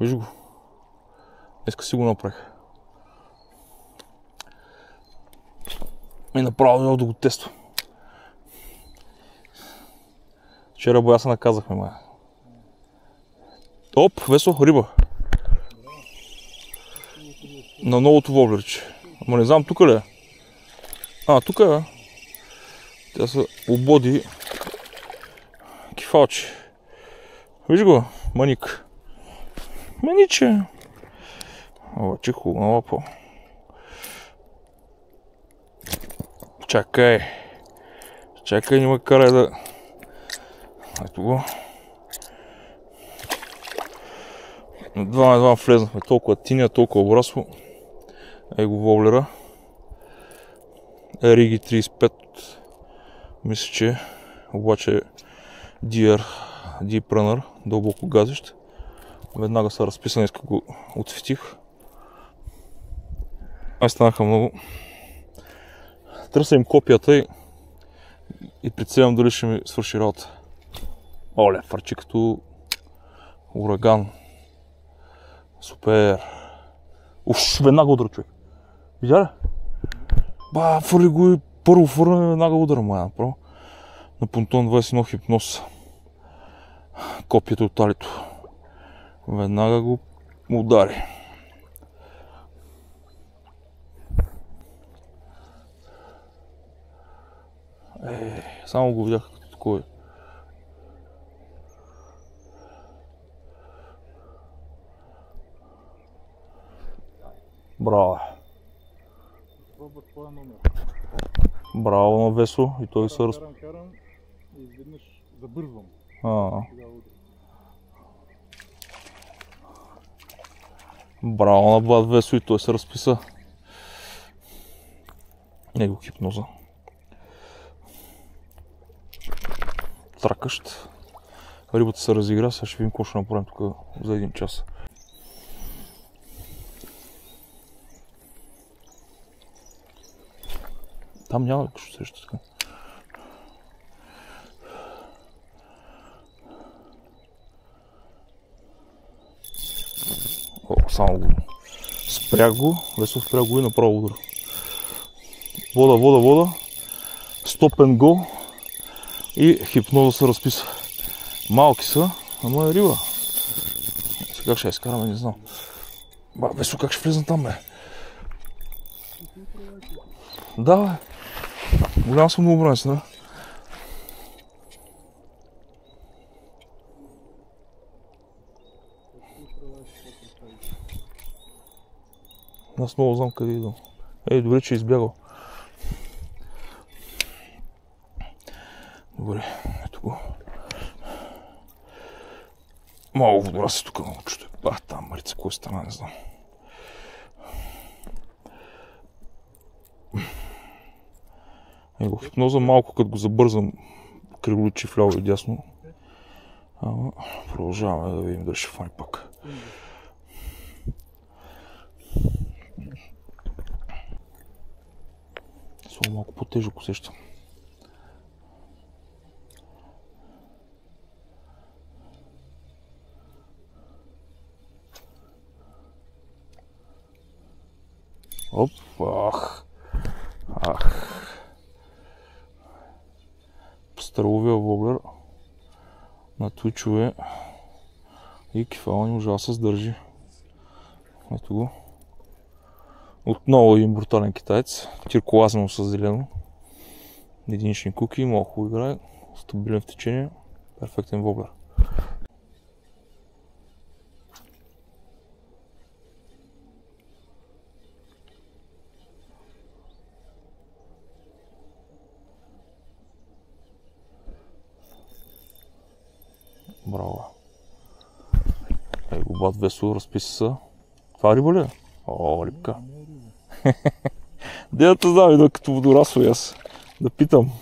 Виж го. Днеска си го направих. И направо да го тествам. Вчера боя се наказахме, май. Оп, Весо, риба. На новото воблерче. Ама не знам, тук ли е? Тук е, бе. Тя са ободи кефалче. Виж го, маник. Маниче. Обаче хубава лапа. Чакай. Чакай, не ме карай да... Ето го. Едва влезнахме. Толкова тиня, толкова обрасло. Ей го воблера. Риги 35. Мисля, че обаче DR Deep Runner, дълбоко газещ. Веднага са разписани, иска го отсветих. Станаха много. Търся им копията и прицелям дали ще ми свърши работа. Оле, фърчи като ураган. Супер. Уш, веднага удара, човек. Видя ли? Фърли го и първо фърна, веднага удара мая направо. На понтон 21 хипноз. Копията от талито. Веднага го удари. Само го видях като такова. Браво. Браво на Весо и той се Карам и изведнъж забързвам. Браво на Влад Весо и той се разписа. Него хипноза. Тракащ. Рибата се разигра, сега ще видим какво ще направим тук за един час. Там няма какво среща така. Само го спрях го, Весо спрях го и направо удара. Вода. Stop and go. И хипноза се разписа. Малки са, ама е риба. Сега ще я изкараме, не знам. Весо, как ще влезна там, бе? Да, бе. Голям съм многобранец, да? Аз много знам къде идвам. Добре, че избягал. Добре, ето го. Малко водора се тук много чуто. Там Марица, кой страна, не знам. Его хипноза малко, като го забързам, криволичи вляво и дясно. Ама продължаваме да видим дали ще фани пак. Само малко по-тежък усещам. Оп, Стърловия воблер на твичове и кефал не можа да се сдържи. Ето го. Отново един брутален китаец, тирколазено с зелено. Единични куки, много хубаво играе, стабилен в течение, перфектен воблер. Браво. Его бат Весо разписа са. Това риба ли е? Рибка. Де да те знам, идва като водорасло и аз. Да питам.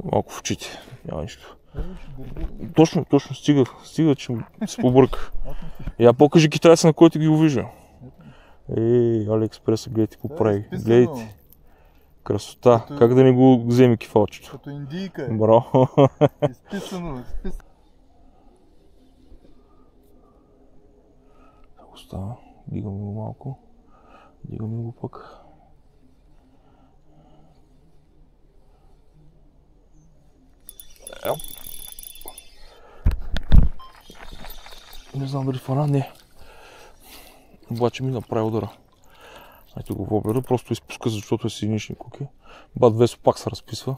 Малко в очите. Няма нищо. Точно стига, че се побърка. Я покажи китайца, на който ги увижда. Алиекспреса, гледайте какво прави. Гледайте. Красота. Как да не го вземе кефалчето? Като индийка е. Браво. Изписано. остава. Дигаме го малко. Дигаме го пък. Не знам дали фана, не. Обаче ми направи удара. Ето го воблера, просто изпуска, защото е с единични куки. Бат Весо пак се разписва.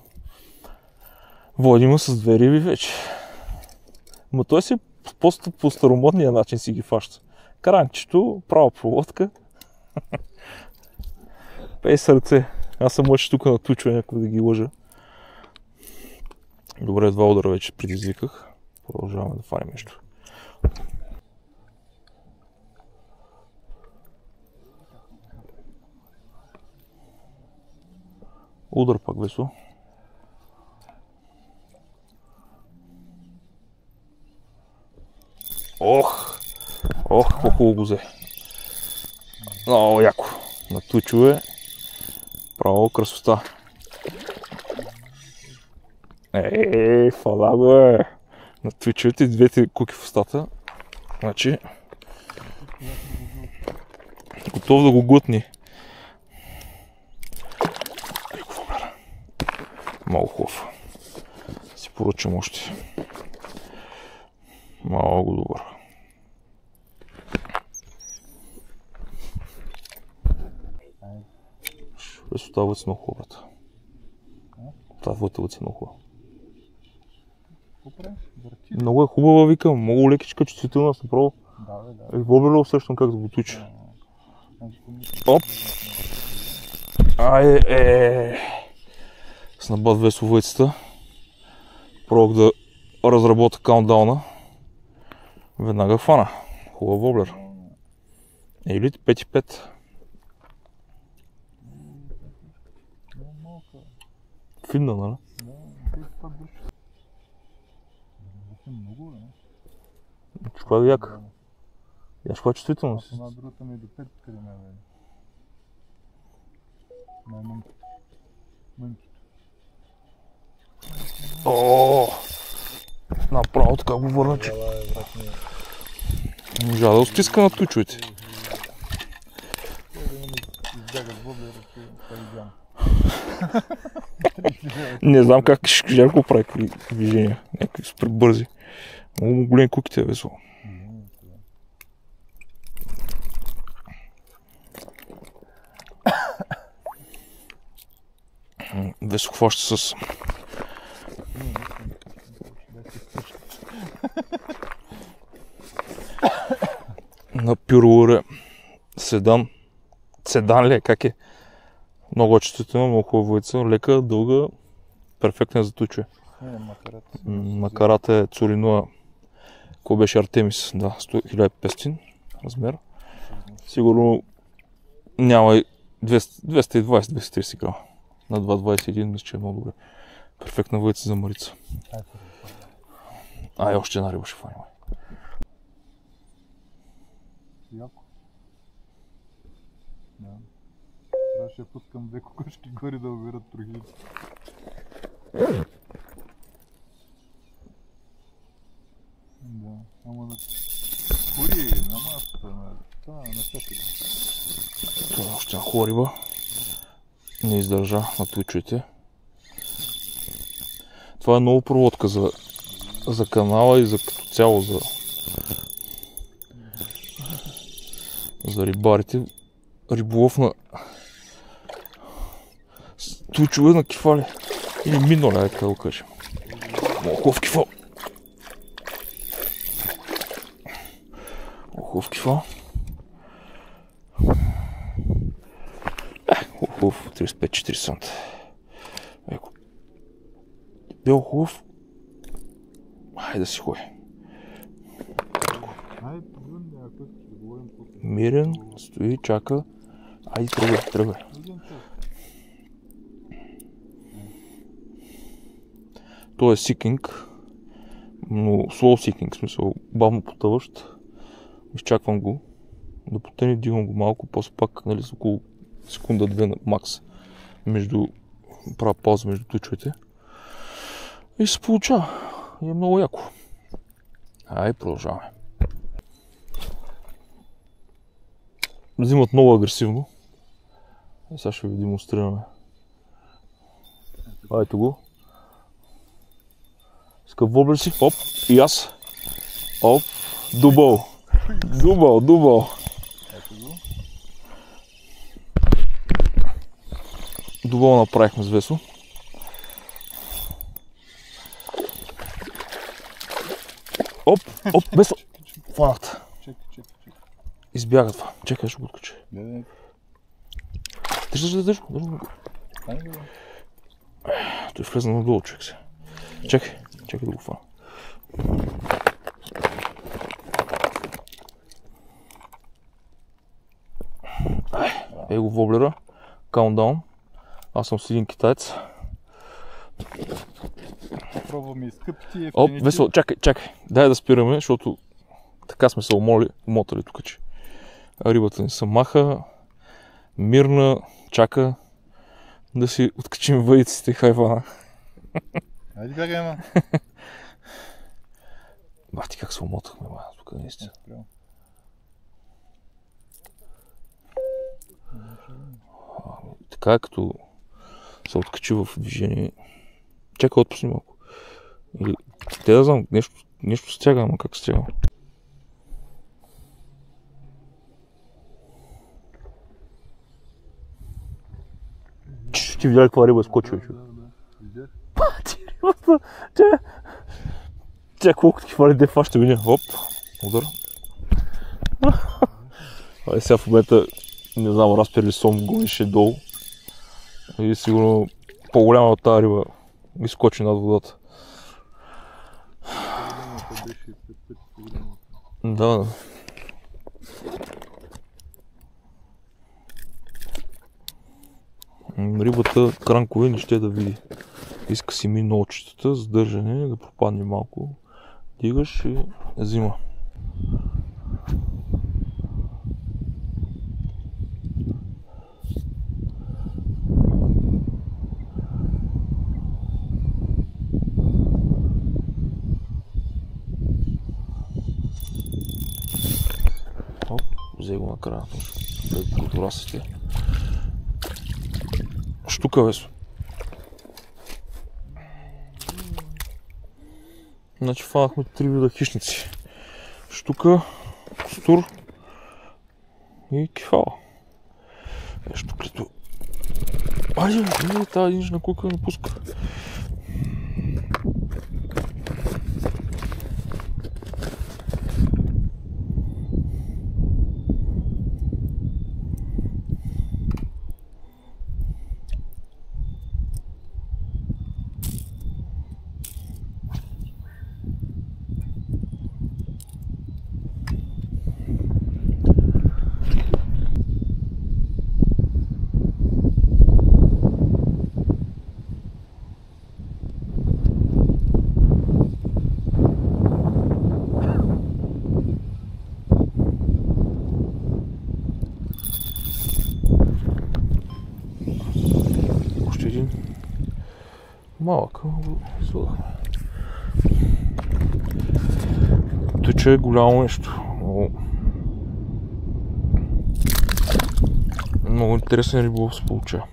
Водима с две риби вече. Но той си по старомодния начин си ги фаща. Кранчето, права проводка. Пей сърце. Аз съм мъч тук на тучва някой да ги лъжа. Добре, два удара вече предизвиках. Продължаваме да фаним нещо. Удар пак, Весо. Ох, по-хубаво го взе. Много яко. На тучове. Право красота. Фала го е. На тучовете двете куки в устата. Значи, готов да го глътни. Много хубав. Си поръчам още. Много добър. Весо, тази въц е много хубава, брат. Тази въц е много хубава. Много е хубава, викам. Много лекичка, чувствителна, съм пробвал. И воблера усещам как да го тучи. Оп! С набат Весо въйцата. Пробвах да разработя каунтдауна. Веднага фана. Хубав воблер. Или 5,5. Финна, нали? Това е як. Яш каква чувствителност. Една другата ми е до 5 къде ме е. Мънкито. Направо така го върна, че можа да стиска на тучовете. Не знам как Жарко прави движения, някакви супер бързи. Много големи куките е Весо. Весо хваща с на пюрлуре седан. Седан ли е? Как е? Много чувствително, много хубава въйца, лека, дълга, перфектна за туче. Макарата е Цуринуа, кой беше Артемис, да, 1500 размер. Сигурно няма и 220-230 грама. На 2,21 мисля, че е много добре. Перфектна въйца за марица. Още една риба ще фаним. Яко. Да. Трябваше да пускам две кокошки горе да обират трохите. Да, ама на... Хури на масата, на всякъде. Това е още една хубава риба. Не издържа на тучовете. Това е много проводка за канала и за като цяло за рибарите. Риболов на тучове на кефали. Или миноля, така да го кажем. Много хубав кефал. Много хубав кефал. Хубав, 35-40 санта. Бил хубав. Хайде да си ходи. Мирен, стои, чака. Айде, тръгвай. Той е сикинг, но slow сикинг, в смисъл бавно потъващ. Изчаквам го, да потъне, дигам го малко, после пак, нали, с около секунда-две на макс между права пауза между тучовете. И се получава. И е много яко. Ай, продължаваме. взимат много агресивно. Сега ще ви демонстрираме. Ето го. Скъп воблер си. Оп. И аз. Оп. Дубъл. Дубъл. Ето го. Дубъл направихме с Весо. Оп. Весо. Фанат. Чекай. Избяга това. Чекай, ще го откачи. Не. Държи. Ай, бе. Той влезна надолу, човек се. Чекай да го фана. Его воблера. Каундаун. Аз съм с един китаец. Пробваме и скъпти. Оп, Весело, чакай. Дай да спираме, защото така сме се умотали тук, че рибата ни се маха, мирна, чака да си откачим въйците и хайвана. Айде бягай, ма. Бах ти как се умотахме, тук наистина. Така като се откачи в движение. Чакай, отпусни малко. Или те да знам, нещо стяга, ама как стяга. Ти видя ли каква риба е скочила, човек? Видях. Ти рибата! Тя колко ти хвали, де фаща меня. Оп, удар. Сега в момента, не знам, разпер ли сом, гонеше долу. И сигурно по-голяма от тази риба изкочи над водата. Да. Рибата кранкове не ще да види. Иска си ми ночетата, задържане, да пропадне малко. Дигаш и взима. Оп, взе го накрая. Като расите. Штука, Весо. Значи фанахме 3 вида хищници. Штука, костур и кефала. Штуклето. Айде, тази единична кука не пуска. Малък, го слагахме. Тече е голямо нещо. Много интересен риболов се получава.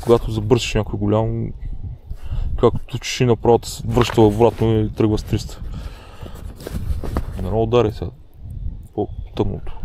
Когато забършиш някой голям, както тучиш и направо да се връща обратно и тръгва с 300. Не много удари сега по-тъмното.